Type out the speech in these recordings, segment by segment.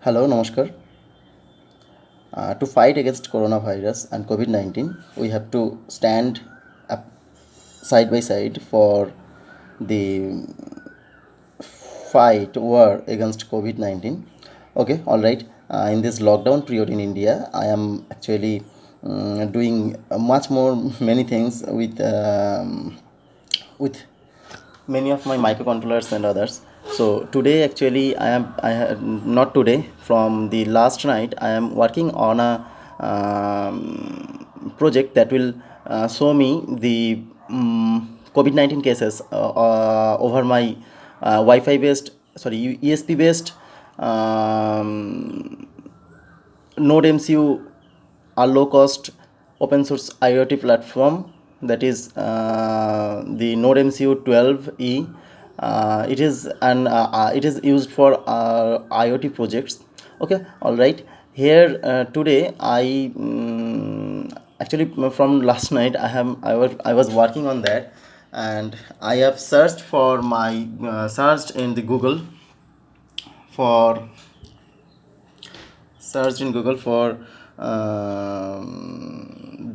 Hello, Namaskar. To fight against coronavirus and COVID-19, we have to stand up side by side for the fight war against COVID-19. Okay, all right. In this lockdown period in India, I am actually doing much more many things with many of my microcontrollers and others. So today actually I have not today, from the last night I am working on a project that will show me the COVID-19 cases over my Wi-Fi based, sorry, ESP based Node MCU, a low cost open source IoT platform, that is the Node MCU 12E. It is used for IoT projects. Okay, all right. Here today actually from last night I was working on that, and I have searched in the Google for searched in Google for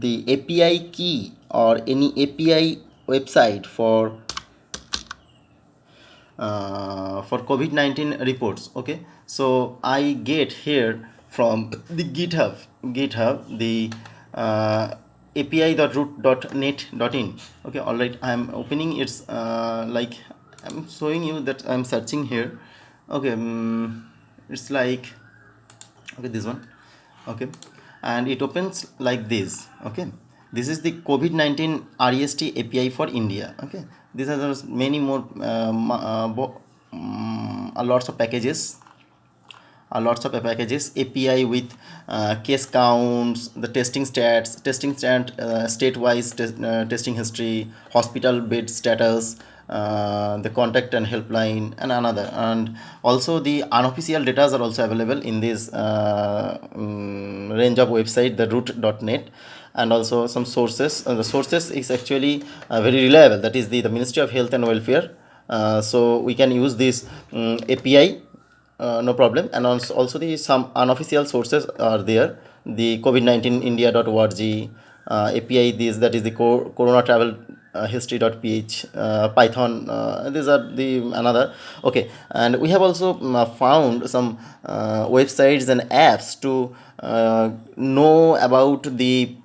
the API key or any API website for COVID-19 reports. Okay, so I get here from the GitHub the api.root.net.in. Okay, all right. I'm opening its like I'm showing you that I'm searching here. Okay, it's like, okay, this one. Okay, and it opens like this. Okay, this is the COVID-19 REST API for India. Okay, these are many more lots of packages, API with case counts, the state wise testing history, hospital bed status, the contact and helpline, and another. And also the unofficial data are also available in this range of website, the root.net. And also some sources. The sources is actually very reliable, that is the Ministry of Health and Welfare. So we can use this API, no problem. And also the some unofficial sources are there, the COVID-19 India.org API, this, that is the corona travel history.ph, Python, these are the another. Okay, and we have also found some websites and apps to know about the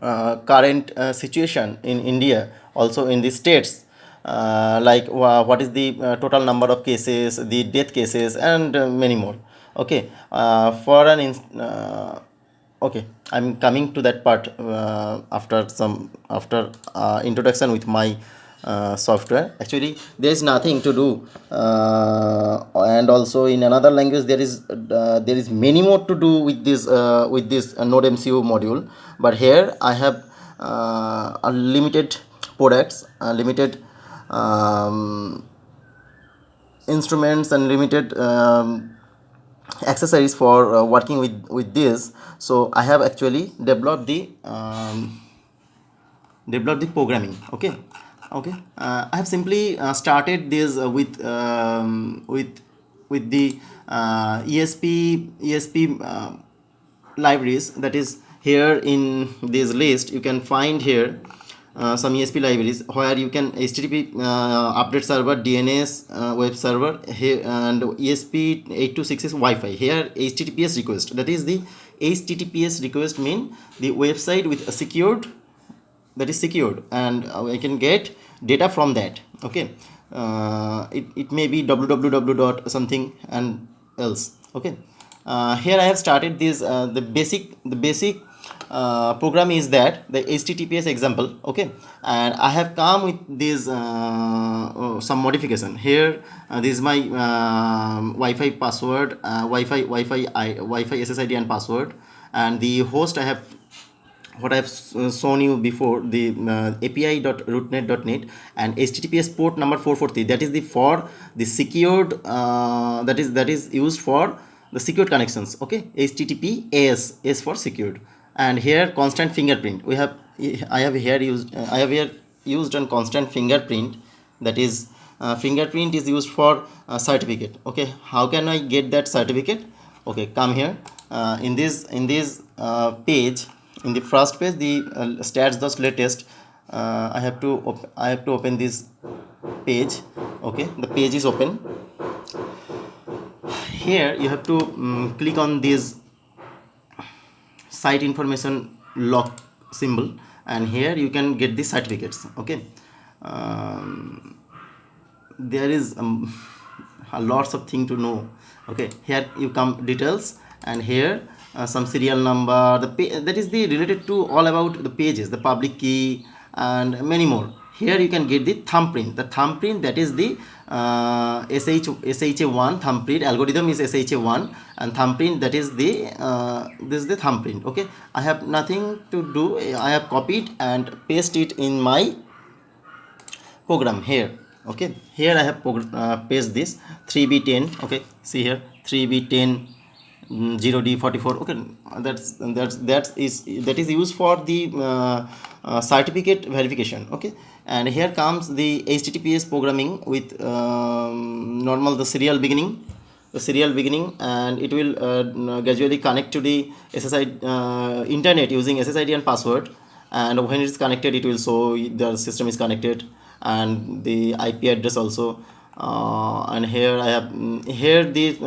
current situation in India, also in the states, like what is the total number of cases, the death cases, and many more. Okay, okay, I'm coming to that part after introduction with my software. Actually, there is nothing to do, and also in another language there is many more to do with this Node MCU module. But here I have a limited products, limited instruments, and limited accessories for working with this. So I have actually developed the programming. Okay, I have simply started this with the ESP libraries. That is, here in this list you can find here some ESP libraries where you can HTTP update server, DNS web server here, and ESP8266 Wi-Fi. Here HTTPS request, that is the HTTPS request mean the website with a secured, that is secured, and I can get data from that. Okay, it may be www dot something and else. Okay, here I have started this the basic program is that the HTTPS example. Okay, and I have come with this some modification here. This is my Wi-Fi password, Wi-Fi SSID and password, and the host I have what I have shown you before, the api.rootnet.net, and HTTPS port number 443. That is the for the secured that is used for the secured connections. Okay, HTTP AS for secured. And here constant fingerprint. I have here used a constant fingerprint, that is fingerprint is used for certificate. Okay, how can I get that certificate? Okay, come here. In this page, in the first page, the stats the latest. I have to open this page. Okay, the page is open. Here you have to click on this site information lock symbol, and here you can get the certificates. Okay, there is lots of thing to know. Okay, here you come details, and here some serial number, that is the related to all about the pages, the public key, and many more. Here you can get the thumbprint. The thumbprint, that is the SHA1 thumbprint. Algorithm is SHA1, and thumbprint, that is the this is the thumbprint. Okay, I have nothing to do. I have copied and paste it in my program here. Okay, here I have paste this 3B10. Okay, see here 3B10 0D44. Okay, that is used for the certificate verification. Okay, and here comes the HTTPS programming with normal the serial beginning, and it will gradually connect to the SSID internet using SSID and password, and when it is connected, it will show the system is connected, and the IP address also. And here I have here the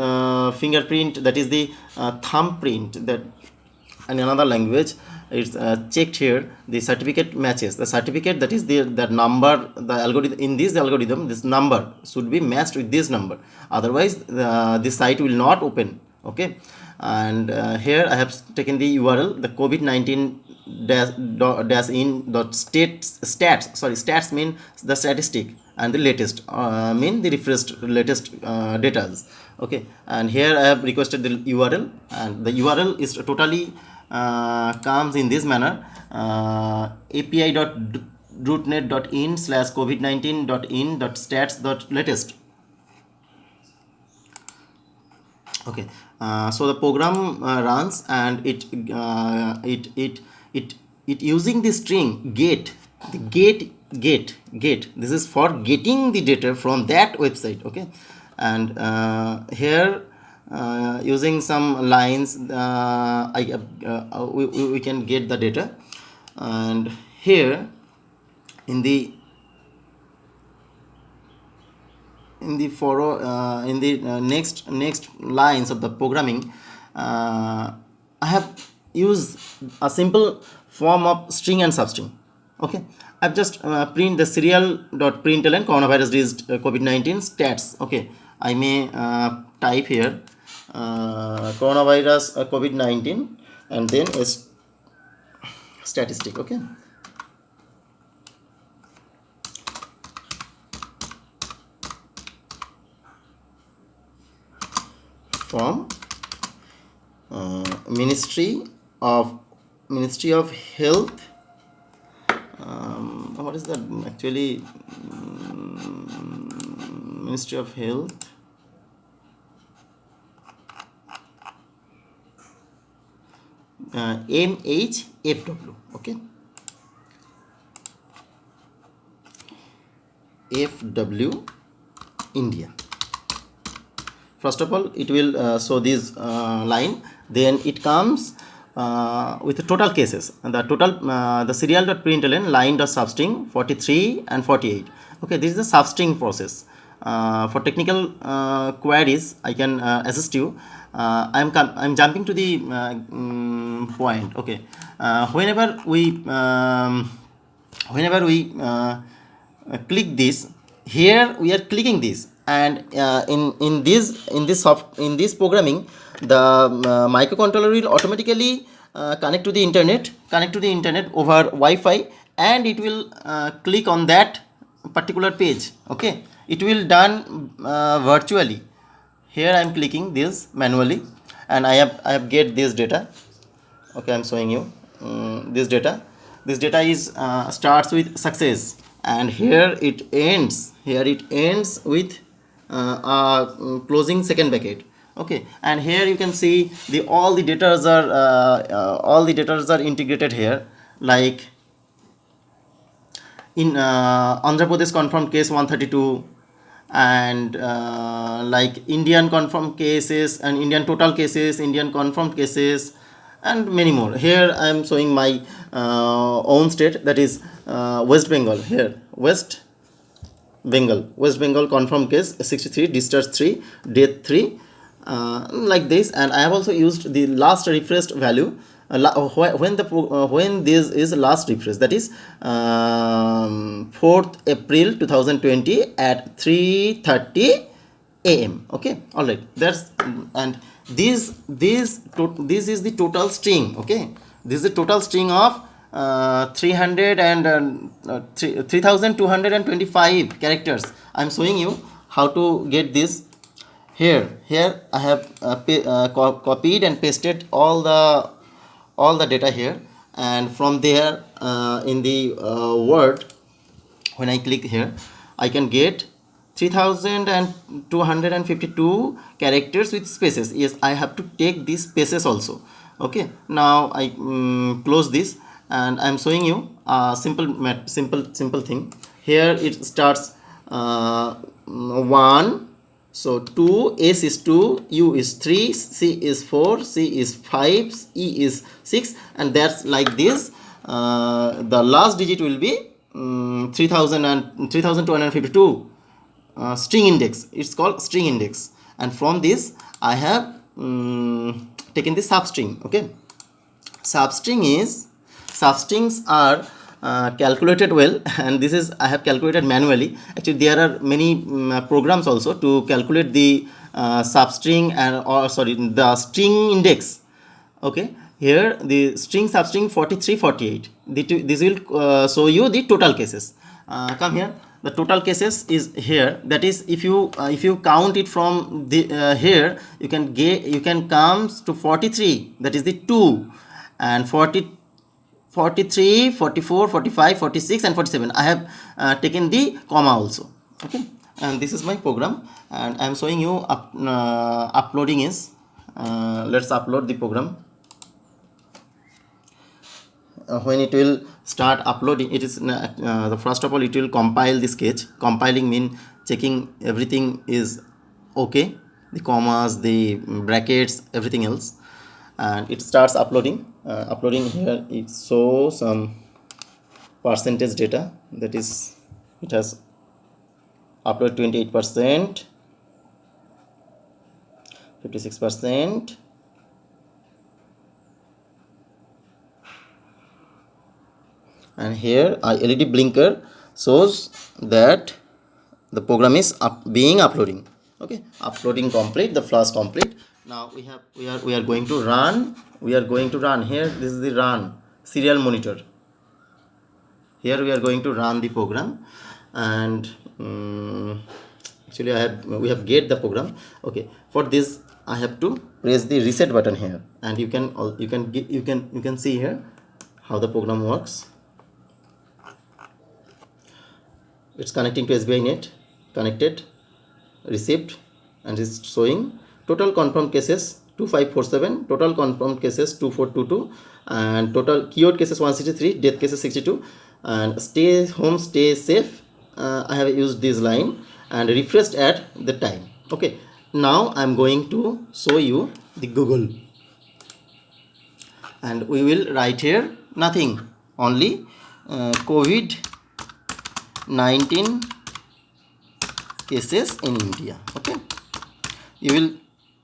fingerprint, that is the thumbprint, that in another language it's checked here. The certificate matches the certificate, that is the number, the algorithm, in this algorithm this number should be matched with this number, otherwise the site will not open. Okay, and here I have taken the URL, the COVID-19 dash in dot stats. Sorry, stats mean the statistic, and the latest mean the refreshed latest data. Okay, and here I have requested the URL, and the URL is totally comes in this manner: api.rootnet.in/covid19.in.stats.latest. Okay, so the program runs, and it using the string get. The get, this is for getting the data from that website. Okay, and here using some lines we can get the data, and here in the next lines of the programming, I have used a simple form of string and substring. Okay, I've just print the serial.println coronavirus disease COVID-19 stats. Okay, I may type here coronavirus COVID-19, and then a statistic. Okay, from Ministry of Health. What is that actually? Ministry of Health. MHFW. Okay, FW India. First of all, it will show this line, then it comes with the total cases, and the total the serial.println line.substring 43 and 48. Okay, this is the substring process. For technical queries, I can assist you. I'm jumping to the point. Okay, whenever we click this, here we are clicking this, and in this programming, the microcontroller will automatically connect to the internet over Wi-Fi, and it will click on that particular page. Okay, it will done virtually. Here I am clicking this manually, and I have get this data. Okay, I'm showing you this data. This data is starts with success, and here it ends with closing second bracket. Okay, and here you can see all the data are integrated here, like in Andhra Pradesh confirmed case 132, and like Indian confirmed cases and Indian total cases, Indian confirmed cases, and many more. Here I am showing my own state, that is West Bengal. Here West Bengal confirmed case 63, discharge 3, death 3, like this. And I have also used the last refreshed value when this is last refresh, that is 4th April 2020 at 3:30 am. Okay, all right, that's, and this is the total string. Okay, this is the total string of 3225 characters. I'm showing you how to get this. Here I have copied and pasted all the data here, and from there in the word, when I click here, I can get 3252 characters with spaces. Yes, I have to take these spaces also. Okay, now I close this, and I'm showing you a simple thing. Here it starts 1, so 2, S is 2, U is 3, C is 4, C is 5, E is 6, and that's like this. The last digit will be 3000 and 3252 string index. It's called string index, and from this I have taken the substring. Okay, substrings are calculated well, and this is I have calculated manually. Actually, there are many programs also to calculate the substring the string index. Okay, here the string substring 43, 48. This will show you the total cases. Come here. The total cases is here. That is, if you count it from the here, you can come to 43. That is the 2, and 43, 44, 45, 46, and 47. I have taken the comma also. Okay, and this is my program, and I am showing you uploading is. Let's upload the program. When it will start uploading, it is the first of all it will compile the sketch. Compiling mean checking everything is okay, the commas, the brackets, everything else, and it starts uploading. Uploading here, it shows some percentage data, that is it has uploaded 28%, 56%, and here a LED blinker shows that the program is being uploading. Okay, uploading complete, the flash complete. Now we are going to run. Here, this is the run serial monitor. Here we are going to run the program, and actually we have get the program. Okay, for this I have to press the reset button here, and you can see here how the program works. It's connecting to SBI net, connected, received, and is showing total confirmed cases 2547, total confirmed cases 2422, and total cured cases 163, death cases 62, and stay home, stay safe. I have used this line and refreshed at the time. Okay, now I'm going to show you the Google, and we will write here nothing, only COVID-19 cases in India. Okay, you will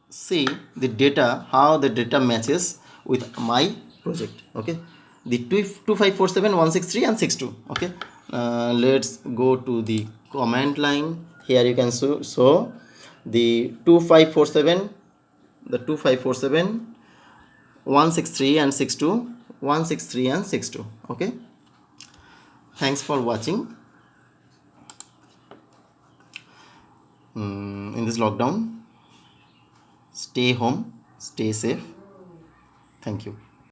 see the data, how the data matches with my project. Okay, the 2547, 163, and 62. Okay, let's go to the comment line. Here you can show the 2547, 163 and 62, 163 and 62. Okay, thanks for watching. In this lockdown, stay home, stay safe. Thank you.